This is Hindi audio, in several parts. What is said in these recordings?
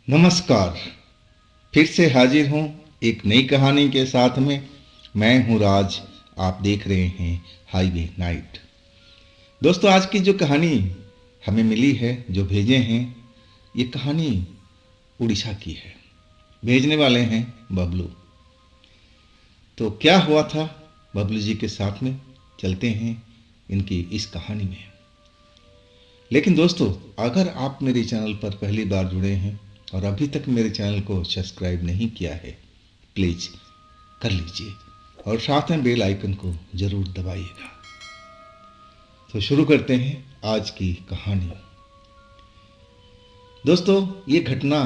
नमस्कार। फिर से हाजिर हूँ एक नई कहानी के साथ में। मैं हूँ राज। आप देख रहे हैं हाईवे नाइट। दोस्तों, आज की जो कहानी हमें मिली है, जो भेजे हैं, ये कहानी उड़ीसा की है। भेजने वाले हैं बबलू। तो क्या हुआ था बबलू जी के साथ में, चलते हैं इनकी इस कहानी में। लेकिन दोस्तों, अगर आप मेरे चैनल पर पहली बार जुड़े हैं और अभी तक मेरे चैनल को सब्सक्राइब नहीं किया है, प्लीज़ कर लीजिए और साथ में बेल आइकन को ज़रूर दबाइएगा। तो शुरू करते हैं आज की कहानी। दोस्तों, ये घटना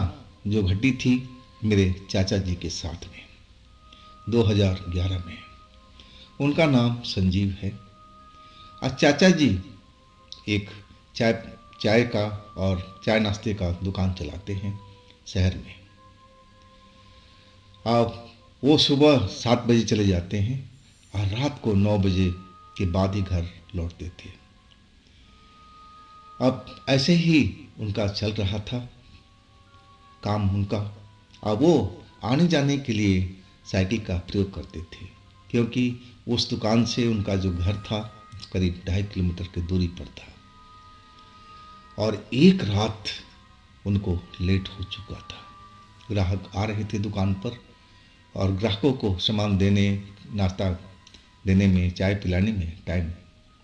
जो घटी थी मेरे चाचा जी के साथ में 2011 में। उनका नाम संजीव है। आज चाचा जी एक चाय चाय का और चाय नाश्ते का दुकान चलाते हैं शहर में। अब वो सुबह 7 बजे चले जाते हैं और रात को 9 बजे के बाद ही घर लौटते थे। अब ऐसे ही उनका चल रहा था काम उनका। अब वो आने जाने के लिए साइकिल का प्रयोग करते थे, क्योंकि उस दुकान से उनका जो घर था करीब 2.5 किलोमीटर की दूरी पर था। और एक रात उनको लेट हो चुका था। ग्राहक आ रहे थे दुकान पर और ग्राहकों को सामान देने, नाश्ता देने में, चाय पिलाने में टाइम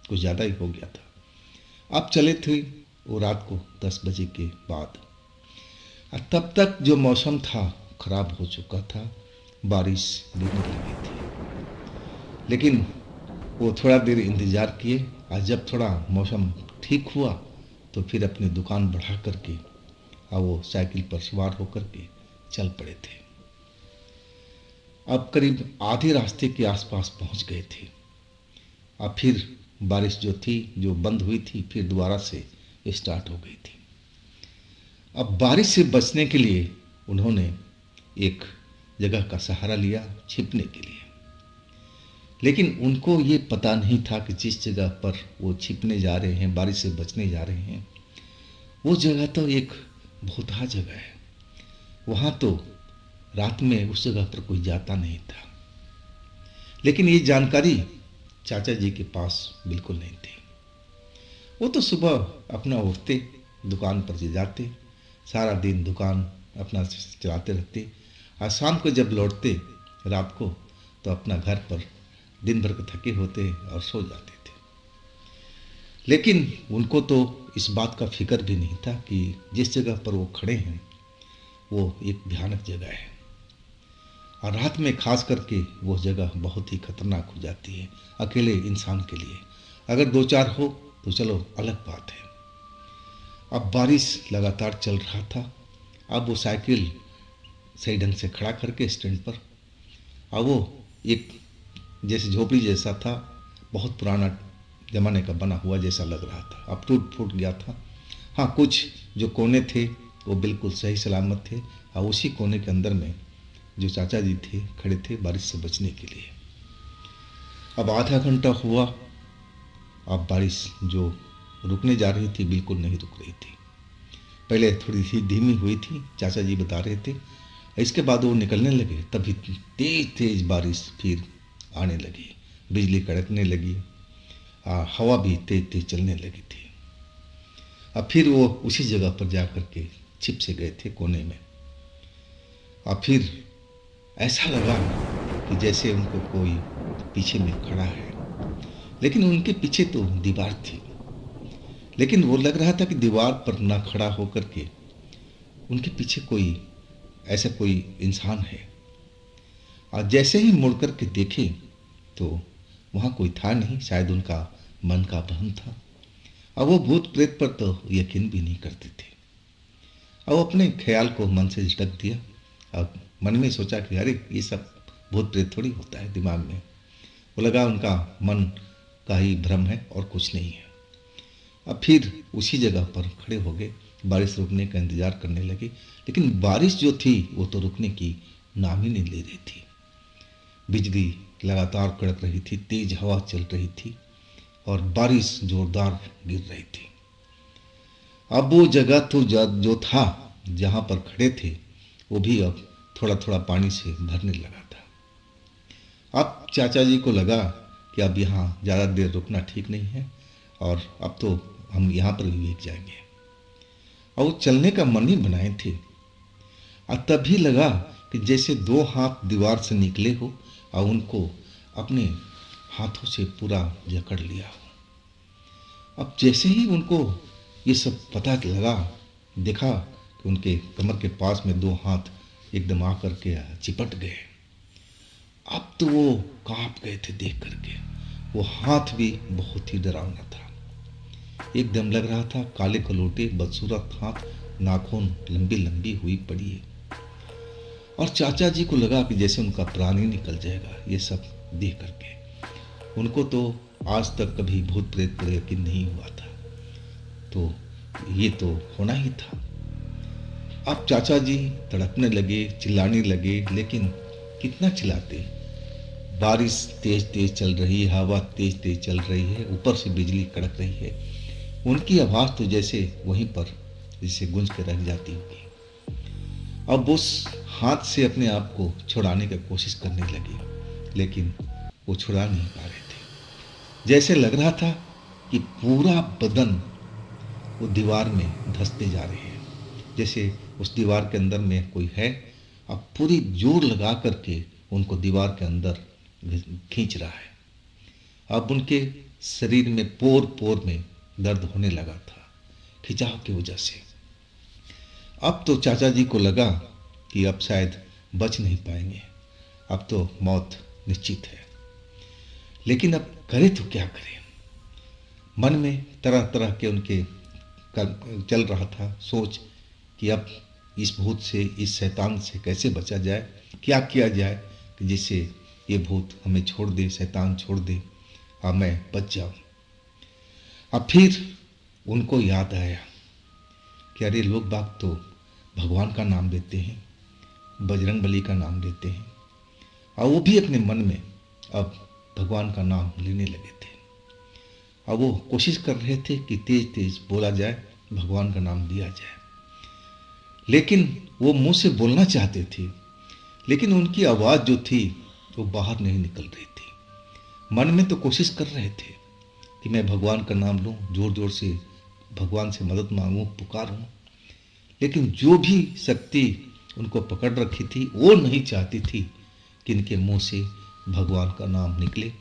कुछ ज़्यादा ही हो गया था। अब चले थे वो रात को 10 बजे के बाद। और तब तक जो मौसम था खराब हो चुका था, बारिश गिरने लगी थी। लेकिन वो थोड़ा देर इंतज़ार किए और जब थोड़ा मौसम ठीक हुआ तो फिर अपनी दुकान बढ़ा करके और वो साइकिल पर सवार होकर के चल पड़े थे। अब करीब आधे रास्ते के आसपास पहुंच गए थे। अब फिर बारिश जो थी, जो बंद हुई थी, फिर दोबारा से स्टार्ट हो गई थी। अब बारिश से बचने के लिए उन्होंने एक जगह का सहारा लिया छिपने के लिए। लेकिन उनको ये पता नहीं था कि जिस जगह पर वो छिपने जा रहे हैं, बारिश से बचने जा रहे हैं, वो जगह तो एक भूतहा जगह है। वहाँ तो रात में उस जगह पर कोई जाता नहीं था। लेकिन ये जानकारी चाचा जी के पास बिल्कुल नहीं थी। वो तो सुबह अपना उठते, दुकान पर से जाते, सारा दिन दुकान अपना चलाते रहते और शाम को जब लौटते रात को तो अपना घर पर दिन भर के थके होते और सो जाते थे। लेकिन उनको तो इस बात का फिक्र भी नहीं था कि जिस जगह पर वो खड़े हैं वो एक भयानक जगह है और रात में खास करके वो जगह बहुत ही खतरनाक हो जाती है अकेले इंसान के लिए। अगर 2-4 हो तो चलो अलग बात है। अब बारिश लगातार चल रहा था। अब वो साइकिल सही ढंग से खड़ा करके स्टैंड पर, अब वो एक जैसे झोपड़ी जैसा था, बहुत पुराना ज़माने का बना हुआ जैसा लग रहा था। अब टूट फूट गया था। हाँ, कुछ जो कोने थे वो बिल्कुल सही सलामत थे और उसी कोने के अंदर में जो चाचा जी थे खड़े थे बारिश से बचने के लिए। अब आधा घंटा हुआ। अब बारिश जो रुकने जा रही थी बिल्कुल नहीं रुक रही थी। पहले थोड़ी सी धीमी हुई थी, चाचा जी बता रहे थे। इसके बाद वो निकलने लगे, तभी तेज तेज बारिश फिर आने लगी, बिजली कड़कने लगी, हवा भी तेज तेज चलने लगी थी। अब फिर वो उसी जगह पर जा कर के छिप से गए थे कोने में। अब फिर ऐसा लगा कि जैसे उनको कोई पीछे में खड़ा है, लेकिन उनके पीछे तो दीवार थी। लेकिन वो लग रहा था कि दीवार पर ना खड़ा होकर के उनके पीछे कोई ऐसा कोई इंसान है। और जैसे ही मुड़ कर के देखे तो वहाँ कोई था नहीं, शायद उनका मन का भ्रम था। अब वो भूत प्रेत पर तो यकीन भी नहीं करते थे। अब वो अपने ख्याल को मन से झटक दिया। अब मन में सोचा कि अरे ये सब भूत प्रेत थोड़ी होता है दिमाग में। वो लगा उनका मन का ही भ्रम है और कुछ नहीं है। अब फिर उसी जगह पर खड़े हो गए, बारिश रुकने का इंतज़ार करने लगे। लेकिन बारिश जो थी वो तो रुकने की नाम ही नहीं ले रही थी। बिजली लगातार कड़क रही थी, तेज हवा चल रही थी और बारिश जोरदार गिर रही थी। अब वो जगह तो जो था जहाँ पर खड़े थे वो भी अब थोड़ा थोड़ा पानी से भरने लगा था। अब चाचा जी को लगा कि अब यहाँ ज़्यादा देर रुकना ठीक नहीं है और अब तो हम यहाँ पर भी भीग जाएंगे, और वो चलने का मन ही बनाए थे। और तभी लगा कि जैसे दो हाथ दीवार से निकले हो और उनको अपने हाथों से पूरा जकड़ लिया हो। अब जैसे ही उनको ये सब पता लगा, देखा कि उनके कमर के पास में दो हाथ एकदम आकर के चिपट गए। अब तो वो कांप गए थे देख करके। वो हाथ भी बहुत ही डरावना था, एकदम लग रहा था काले कलोटे बदसूरत हाथ, नाखून लंबी लंबी हुई पड़ी है। और चाचा जी को लगा कि जैसे उनका प्राण ही निकल जाएगा ये सब देख करके। उनको तो आज तक कभी भूत प्रेत पर यकीन नहीं हुआ था, तो ये तो होना ही था। अब चाचा जी तड़पने लगे, चिल्लाने लगे, लेकिन कितना चिल्लाते। बारिश तेज तेज चल रही है, हवा तेज तेज चल रही है, ऊपर से बिजली कड़क रही है। उनकी आवाज़ तो जैसे वहीं पर जैसे गूंज के रह जाती होगी। अब उस हाथ से अपने आप को छुड़ाने की कोशिश करने लगे, लेकिन वो छुड़ा नहीं पा रहे थे। जैसे लग रहा था कि पूरा बदन वो दीवार में धंसते जा रहे हैं, जैसे उस दीवार के अंदर में कोई है। अब पूरी जोर लगा करके उनको दीवार के अंदर खींच रहा है। अब उनके शरीर में पोर पोर में दर्द होने लगा था खिंचाव की वजह से। अब तो चाचा जी को लगा कि अब शायद बच नहीं पाएंगे, अब तो मौत निश्चित है। लेकिन अब करें तो क्या करें। मन में तरह तरह के उनके चल रहा था सोच कि अब इस भूत से, इस शैतान से कैसे बचा जाए, क्या किया जाए कि जिससे ये भूत हमें छोड़ दे, शैतान छोड़ दे और मैं बच जाऊं। अब फिर उनको याद आया कि अरे लोग बाग तो भगवान का नाम लेते हैं, बजरंगबली का नाम लेते हैं, और वो भी अपने मन में अब भगवान का नाम लेने लगे थे। अब वो कोशिश कर रहे थे कि तेज तेज बोला जाए, भगवान का नाम लिया जाए। लेकिन वो मुंह से बोलना चाहते थे, लेकिन उनकी आवाज़ जो थी वो बाहर नहीं निकल रही थी। मन में तो कोशिश कर रहे थे कि मैं भगवान का नाम लूँ, जोर जोर से भगवान से मदद मांगूँ, पुकारूँ, लेकिन जो भी शक्ति उनको पकड़ रखी थी वो नहीं चाहती थी कि इनके मुंह से भगवान का नाम निकले।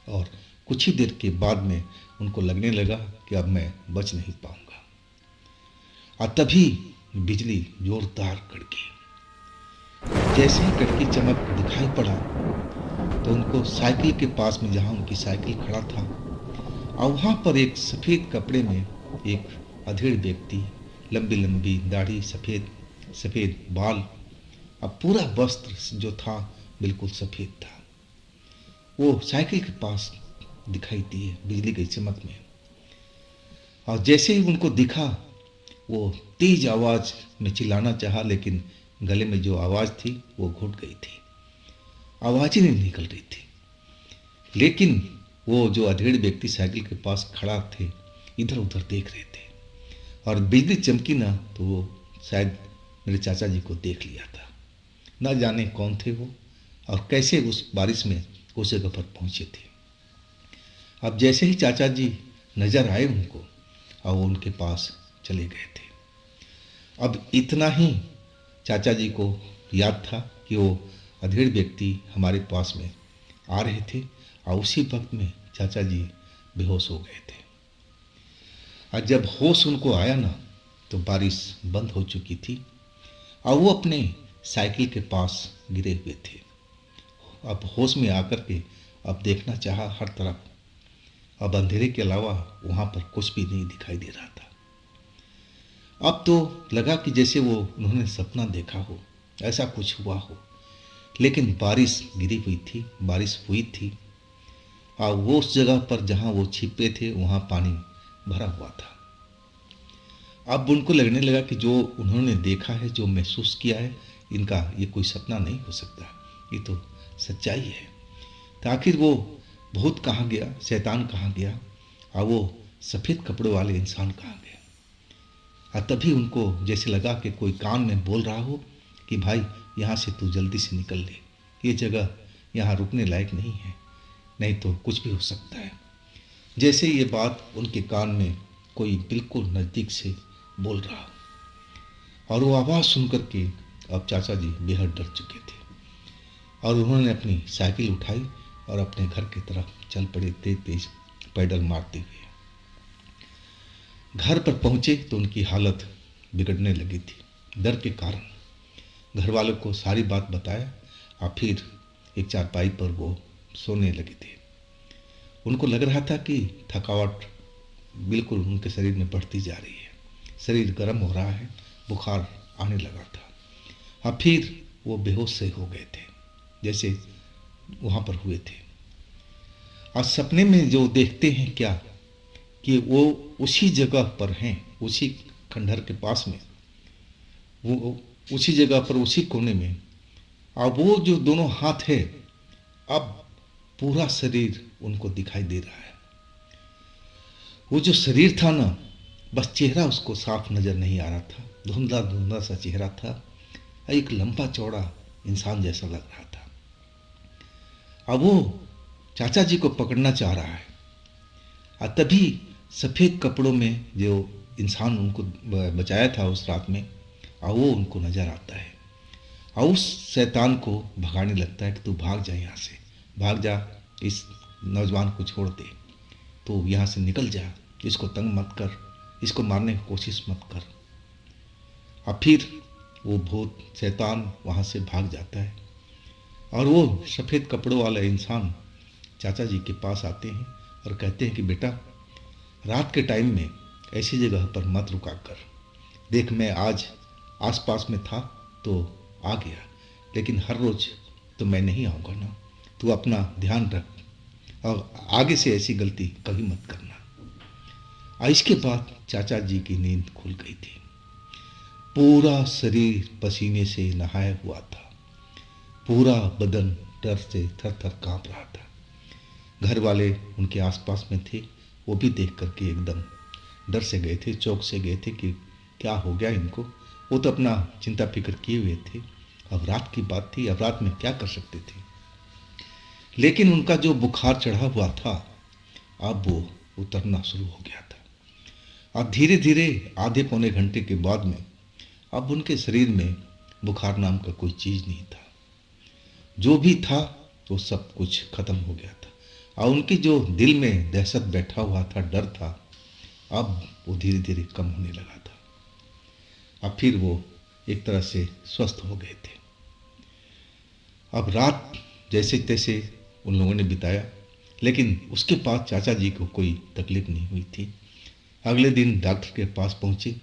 और कुछ ही देर के बाद में उनको लगने लगा कि अब मैं बच नहीं पाऊंगा। और तभी बिजली जोरदार कड़की। जैसे ही कड़की चमक दिखाई पड़ा तो उनको साइकिल के पास में, जहाँ उनकी साइकिल खड़ा था, और वहाँ पर एक सफ़ेद कपड़े में एक अधेड़ व्यक्ति, लंबी लंबी दाढ़ी, सफ़ेद सफ़ेद बाल, अब पूरा वस्त्र जो था बिल्कुल सफ़ेद था, वो साइकिल के पास दिखाई दिए बिजली की चमक में। और जैसे ही उनको दिखा वो तेज आवाज़ में चिल्लाना चाहा, लेकिन गले में जो आवाज़ थी वो घुट गई थी, आवाज़ ही नहीं निकल रही थी। लेकिन वो जो अधेड़ व्यक्ति साइकिल के पास खड़ा थे इधर उधर देख रहे थे, और बिजली चमकी ना तो वो शायद मेरे चाचा जी को देख लिया था। ना जाने कौन थे वो और कैसे उस बारिश में उस जगह पर पहुँचे थे। अब जैसे ही चाचा जी नज़र आए उनको, और वो उनके पास चले गए थे। अब इतना ही चाचा जी को याद था कि वो अधेड़ व्यक्ति हमारे पास में आ रहे थे, और उसी वक्त में चाचा जी बेहोश हो गए थे। और जब होश उनको आया ना तो बारिश बंद हो चुकी थी, और वो अपने साइकिल के पास गिरे हुए थे। अब होश में आकर के अब देखना चाहा हर तरफ, अब अंधेरे के अलावा वहाँ पर कुछ भी नहीं दिखाई दे रहा था। अब तो लगा कि जैसे वो उन्होंने सपना देखा हो, ऐसा कुछ हुआ हो। लेकिन बारिश गिरी हुई थी, बारिश हुई थी, और वो उस जगह पर जहाँ वो छिपे थे वहाँ पानी भरा हुआ था। अब उनको लगने लगा कि जो उन्होंने देखा है, जो महसूस किया है, इनका ये कोई सपना नहीं हो सकता, ये तो सच्चाई है। तो आखिर वो भूत कहाँ गया, शैतान कहाँ गया, और वो सफ़ेद कपड़ों वाले इंसान कहाँ गए। और तभी उनको जैसे लगा कि कोई कान में बोल रहा हो कि भाई यहाँ से तू जल्दी से निकल ले, ये जगह यहाँ रुकने लायक नहीं है, नहीं तो कुछ भी हो सकता है। जैसे ये बात उनके कान में कोई बिल्कुल नज़दीक से बोल रहा, और वो आवाज़ सुन कर के अब चाचा जी बेहद डर चुके थे और उन्होंने अपनी साइकिल उठाई और अपने घर की तरफ चल पड़े तेज तेज पैडल मारते हुए। घर पर पहुंचे तो उनकी हालत बिगड़ने लगी थी डर के कारण। घर वालों को सारी बात बताया और फिर एक चारपाई पर वो सोने लगे थे। उनको लग रहा था कि थकावट बिल्कुल उनके शरीर में बढ़ती जा रही है, शरीर गर्म हो रहा है, बुखार आने लगा था। और फिर वो बेहोश से हो गए थे जैसे वहाँ पर हुए थे। और सपने में जो देखते हैं क्या कि वो उसी जगह पर हैं, उसी खंडहर के पास में, वो उसी जगह पर उसी कोने में। और वो जो दोनों हाथ है, अब पूरा शरीर उनको दिखाई दे रहा है। वो जो शरीर था ना, बस चेहरा उसको साफ नजर नहीं आ रहा था, धुंधला धुंधला सा चेहरा था, एक लंबा चौड़ा इंसान जैसा लग रहा था। अब वो चाचा जी को पकड़ना चाह रहा है और तभी सफ़ेद कपड़ों में जो इंसान उनको बचाया था उस रात में, और वो उनको नज़र आता है और उस शैतान को भगाने लगता है कि तू भाग जा, यहाँ से भाग जा, इस नौजवान को छोड़ दे, तो यहाँ से निकल जा, इसको तंग मत कर, इसको मारने की कोशिश मत कर। और फिर वो भूत शैतान वहाँ से भाग जाता है और वो सफ़ेद कपड़ों वाला इंसान चाचा जी के पास आते हैं और कहते हैं कि बेटा, रात के टाइम में ऐसी जगह पर मत रुका कर, देख मैं आज आसपास में था तो आ गया, लेकिन हर रोज़ तो मैं नहीं आऊँगा ना, तू अपना ध्यान रख और आगे से ऐसी गलती कभी मत करना। और इसके बाद चाचा जी की नींद खुल गई थी। पूरा शरीर पसीने से नहाया हुआ था, पूरा बदन डर से थर थर काँप रहा था। घर वाले उनके आसपास में थे, वो भी देख करके एकदम डर से गए थे, चौंक से गए थे कि क्या हो गया इनको। वो तो अपना चिंता फिक्र किए हुए थे, अब रात की बात थी, अब रात में क्या कर सकते थे। लेकिन उनका जो बुखार चढ़ा हुआ था अब वो उतरना शुरू हो गया था। अब धीरे धीरे आधे पौने घंटे के बाद में अब उनके शरीर में बुखार नाम का कोई चीज़ नहीं था, जो भी था वो सब कुछ खत्म हो गया था। और उनके जो दिल में दहशत बैठा हुआ था, डर था, अब वो धीरे धीरे कम होने लगा था। अब फिर वो एक तरह से स्वस्थ हो गए थे। अब रात जैसे तैसे उन लोगों ने बिताया, लेकिन उसके बाद चाचा जी को कोई तकलीफ नहीं हुई थी। अगले दिन डॉक्टर के पास पहुँचे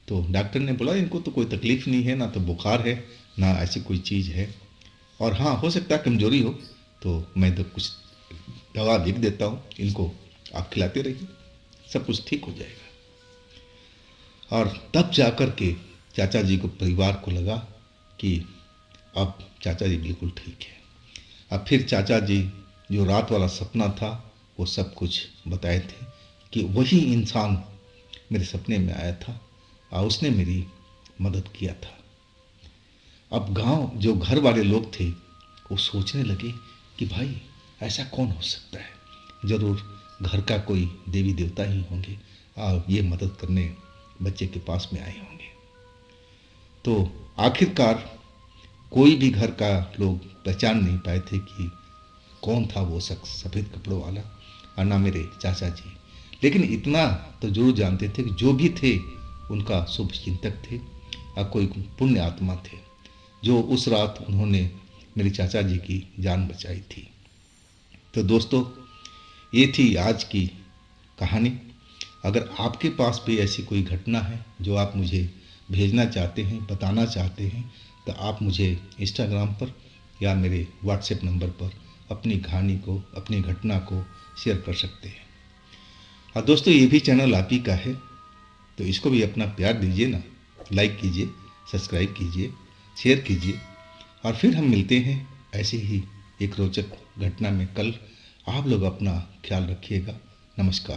तो डॉक्टर ने बोला इनको तो कोई तकलीफ नहीं है, ना तो बुखार है ना ऐसी कोई चीज़ है, और हाँ हो सकता है कमजोरी हो, तो मैं तो कुछ दवा लिख देता हूँ, इनको आप खिलाते रहिए, सब कुछ ठीक हो जाएगा। और तब जाकर के चाचा जी को, परिवार को लगा कि अब चाचा जी बिल्कुल ठीक है। अब फिर चाचा जी जो रात वाला सपना था वो सब कुछ बताए थे कि वही इंसान मेरे सपने में आया था और उसने मेरी मदद किया था। अब गांव जो घर वाले लोग थे वो सोचने लगे कि भाई ऐसा कौन हो सकता है, ज़रूर घर का कोई देवी देवता ही होंगे और ये मदद करने बच्चे के पास में आए होंगे। तो आखिरकार कोई भी घर का लोग पहचान नहीं पाए थे कि कौन था वो शख्स सफ़ेद कपड़ों वाला, और ना मेरे चाचा जी। लेकिन इतना तो जरूर जानते थे कि जो भी थे उनका शुभ चिंतक थे और कोई पुण्य आत्मा थे, जो उस रात उन्होंने मेरे चाचा जी की जान बचाई थी। तो दोस्तों, ये थी आज की कहानी। अगर आपके पास भी ऐसी कोई घटना है जो आप मुझे भेजना चाहते हैं, बताना चाहते हैं, तो आप मुझे इंस्टाग्राम पर या मेरे व्हाट्सएप नंबर पर अपनी कहानी को, अपनी घटना को शेयर कर सकते हैं। और दोस्तों, ये भी चैनल आप ही का है, तो इसको भी अपना प्यार दीजिए ना, लाइक कीजिए, सब्सक्राइब कीजिए, शेयर कीजिए। और फिर हम मिलते हैं ऐसे ही एक रोचक घटना में कल। आप लोग अपना ख्याल रखिएगा। नमस्कार।